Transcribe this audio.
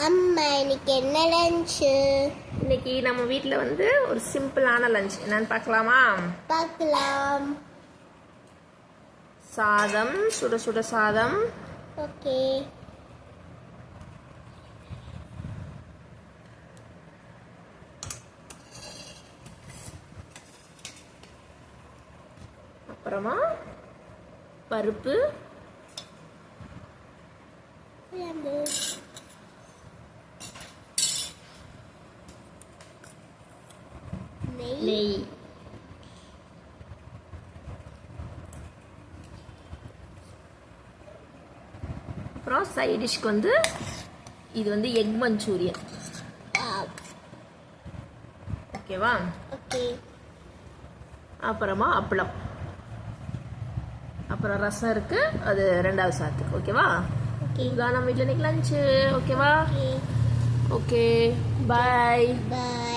அம்மா இன்னைக்கு என்ன லஞ்சு? இன்னைக்கு நம்ம வீட்டில் வந்து ஒரு சிம்பிளான லஞ்ச் என்னன்னு பார்க்கலாமா? பார்க்கலாம். சாதம், சுட சுட சாதம். ஓகே. அப்புறமா பருப்பு, குழம்பு, நெய். அப்புறம் சைட் டிஷ்க்கு வந்து இது வந்து எக் மஞ்சூரியன். ஓகேவா? ஓகே. அப்புறமா அப்பளம், அப்புறம் ரசம் இருக்கு, அது ரெண்டாவது சாத்துக்கு. ஓகேவா? இதுதான் நம்ம வீட்டில் இன்னைக்கு லஞ்சு. ஓகேவா? ஓகே, பாய். பாய்.